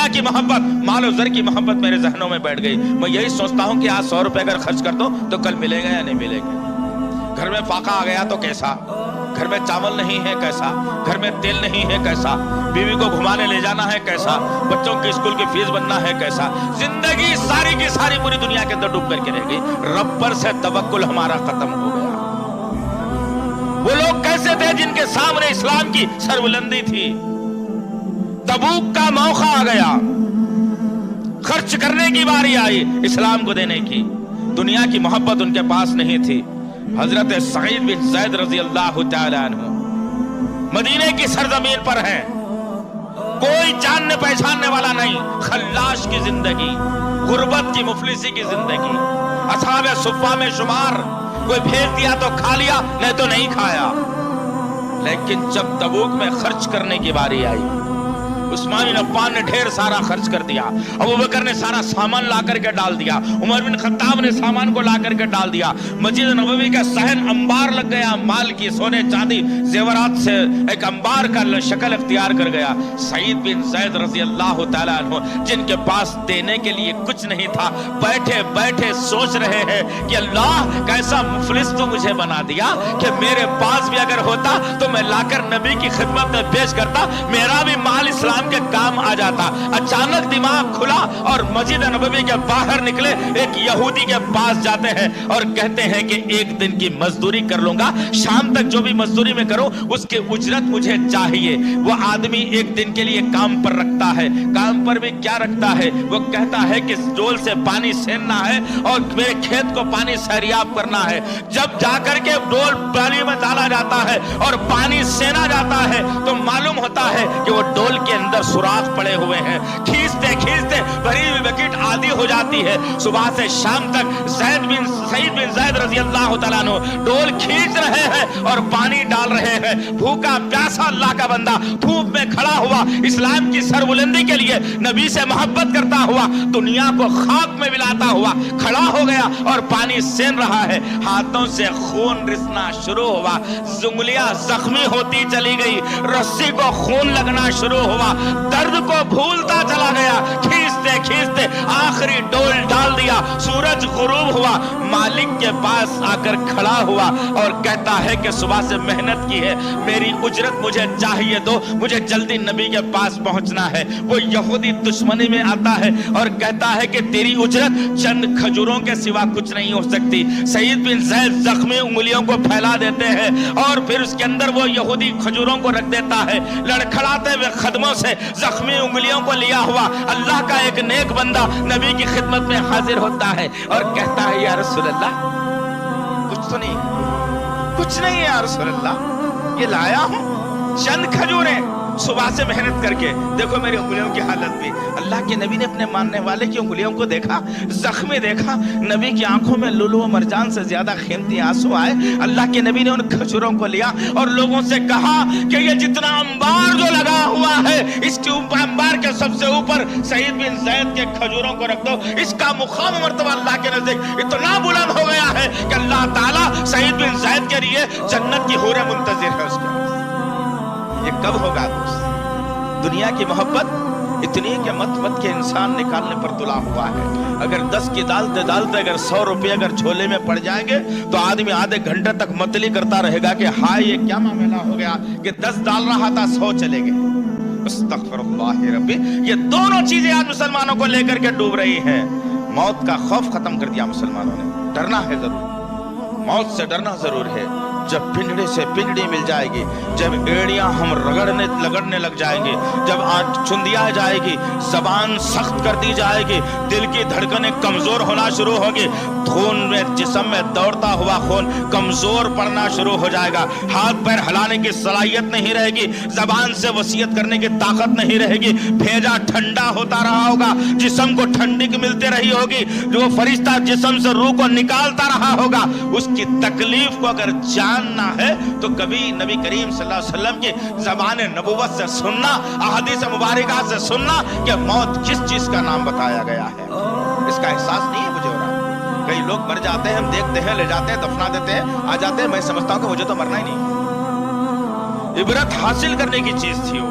دنیا کی محبت، مال و زر کی محبت میرے ذہنوں میں بیٹھ گئی. میں یہی سوچتا ہوں کہ آج 100 روپے اگر خرچ کر دو تو کل ملے گا یا نہیں ملے گا. گھر میں فاقہ آ گیا تو کیسا، گھر میں چاول نہیں ہے کیسا، گھر میں تیل نہیں ہے کیسا، بیوی کو گھمانے لے جانا ہے کیسا، بچوں کی اسکول کی فیس بننا ہے کیسا. زندگی ساری کی ساری پوری دنیا کے اندر ڈوب کر کے رہ گئی. رب پر سے توکل ہمارا ختم ہو گیا. وہ لوگ کیسے تھے جن کے سامنے اسلام کی سربلندی تھی؟ تبوک کا موقع آ گیا، خرچ کرنے کی باری آئی اسلام کو دینے کی. دنیا کی محبت ان کے پاس نہیں تھی. حضرت سعید بن زید رضی اللہ تعالی عنہ مدینے کی سرزمین پر ہیں، کوئی جاننے پہچاننے والا نہیں. خلاش کی زندگی، غربت کی، مفلسی کی زندگی. اصحاب صفہ میں شمار، کوئی بھیج دیا تو کھا لیا، نہیں تو نہیں کھایا. لیکن جب تبوک میں خرچ کرنے کی باری آئی، عثمان بن عفان نے ڈھیر سارا خرچ کر دیا، ابوبکر نے سارا سامان لا کر کے ڈال دیا، عمر بن خطاب نے سامان کو لا کر کے ڈال دیا. مسجد نبوی کا صحن انبار لگ گیا، مال کی، سونے چاندی زیورات سے ایک انبار کا شکل اختیار کر گیا. سعید بن زید رضی اللہ تعالیٰ عنہ جن کے پاس دینے کے لیے کچھ نہیں تھا، بیٹھے بیٹھے سوچ رہے ہیں کہ اللہ کیسا مفلس تو مجھے بنا دیا کہ میرے پاس بھی اگر ہوتا تو میں لا کر نبی کی خدمت میں پیش کرتا، میرا بھی مال اسلام کے کام آ جاتا. اچانک دماغ کھلا اور مسجد نبوی کے باہر نکلے، ایک یہودی کے پاس جاتے ہیں اور کہتے ہیں کہ ایک دن کی مزدوری کر لوں گا، شام تک جو بھی مزدوری میں کروں اس کی اجرت مجھے چاہیے. وہ آدمی ایک دن کے لیے کام پر رکھتا ہے. کام پر بھی کیا رکھتا ہے؟ وہ کہتا ہے کہ ڈول سے پانی سیننا ہے اور میرے کھیت کو پانی سیراب کرنا ہے. جب جا کر کے ڈول پانی میں ڈالا جاتا ہے اور پانی سینا جاتا ہے تو معلوم ہوتا ہے کہ وہ ڈول کے اندر سوراخ پڑے ہوئے ہیں. کھینچتے کھینچتے بھری ہوئی بکیٹ آدھی ہو جاتی ہے. صبح سے شام تک سعید بن زید رضی اللہ تعالیٰ عنہ ڈول کھینچ رہے ہیں اور پانی ڈال رہے ہیں. بھوکا پیاسا اللہ کا بندہ دھوپ میں کھڑا ہوا، اسلام کی سربلندی کے لیے نبی سے محبت کرتا ہوا، دنیا کو خاک میں ملاتا ہوا کھڑا ہو گیا اور پانی سین رہا ہے. ہاتھوں سے خون رسنا شروع ہوا، انگلیاں زخمی ہوتی چلی گئی، رسی کو خون لگنا شروع ہوا، درد کو بھولتا چلا گیا. کھینچتے کھینچتے آخری ڈول ڈال دیا. سورج غروب ہوا، مالک کے پاس آ کر کھڑا ہوا اور کہتا ہے کہ صبح سے محنت کی ہے، میری اجرت مجھے چاہیے دو، مجھے جلدی نبی کے پاس پہنچنا ہے. وہ یہودی دشمنی میں آتا ہے اور کہتا ہے کہ تیری اجرت چند کھجوروں کے سوا کچھ نہیں ہو سکتی. سعید بن زید زخمی انگلیوں کو پھیلا دیتے ہیں اور پھر اس کے اندر وہ یہودی کھجوروں کو رکھ دیتا ہے. لڑکھڑاتے ہوئے قدموں سے زخمی انگلیوں کو لیا ہوا اللہ کا ایک نیک بندہ نبی کی خدمت میں حاضر ہوتا ہے اور کہتا ہے یا رسول اللہ کچھ تو نہیں، کچھ نہیں ہے یا رسول اللہ، یہ لایا ہوں چند کھجوریں صبح سے محنت کر کے. دیکھو میری انگلیوں کی حالت بھی. اللہ کے نبی نے اپنے ماننے والے کی انگلیوں کو دیکھا، زخمی دیکھا، نبی کی آنکھوں میں لولو و مرجان سے زیادہ قیمتی آنسو آئے. اللہ کے نبی نے ان کھجوروں کو لیا اور لوگوں سے کہا کہ یہ جتنا انبار جو لگا ہوا ہے اس کے اوپر، انبار کے سب سے اوپر سعید بن زید کے کھجوروں کو رکھ دو. اس کا مقام مرتبہ اللہ کے نزدیک اتنا بلند ہو گیا ہے کہ اللہ تعالیٰ سعید بن زید کے لیے جنت کی حوریں منتظر ہے اس کے. یہ کب ہوگا دوست؟ دنیا کی محبت اتنی کہ مت کے انسان نکالنے پر تلا ہوا ہے. اگر 10 کی ڈالتے اگر 100 روپے اگر جھولے میں پڑ جائیں گے تو آدمی آدھے گھنٹے تک متلی کرتا رہے گا کہ ہائے یہ کیا معاملہ ہو گیا کہ 10 ڈال رہا تھا 100 چلے گئے. استغفر اللہ ربی. یہ دونوں چیزیں آج مسلمانوں کو لے کر کے ڈوب رہی ہیں. موت کا خوف ختم کر دیا مسلمانوں نے. ڈرنا ہے ضرور، موت سے ڈرنا ضرور ہے. جب پنجڑے سے پنجڑی مل جائے گی، جب ایڑیاں ہم لگڑنے لگ جائیں گے، جب آنکھ چندیا جائے گی، زبان سخت کر دی جائے گی، دل کی دھڑکنیں کمزور ہونا شروع ہوگی، خون میں جسم میں دوڑتا ہوا خون کمزور پڑنا شروع ہو جائے گا، ہاتھ پیر ہلانے کی صلاحیت نہیں رہے گی، زبان سے وصیت کرنے کی طاقت نہیں رہے گی، بھیجا ٹھنڈا ہوتا رہا ہوگا، جسم کو ٹھنڈک ملتی رہی ہوگی، جو فرشتہ جسم سے روح کو نکالتا رہا ہوگا، اس کی تکلیف کو اگر جاننا ہے تو کبھی نبی کریم صلی اللہ علیہ وسلم کی زبان نبوت سے سننا، احادیث مبارکہ سے سننا کہ موت کس چیز کا نام بتایا گیا ہے. اس کا احساس نہیں ہے مجھے ہو رہا. کئی لوگ مر جاتے ہیں، ہم دیکھتے ہیں، لے جاتے ہیں، دفنا دیتے ہیں، آ جاتے ہیں، میں سمجھتا ہوں کہ مجھے تو مرنا ہی نہیں. عبرت حاصل کرنے کی چیز تھی وہ.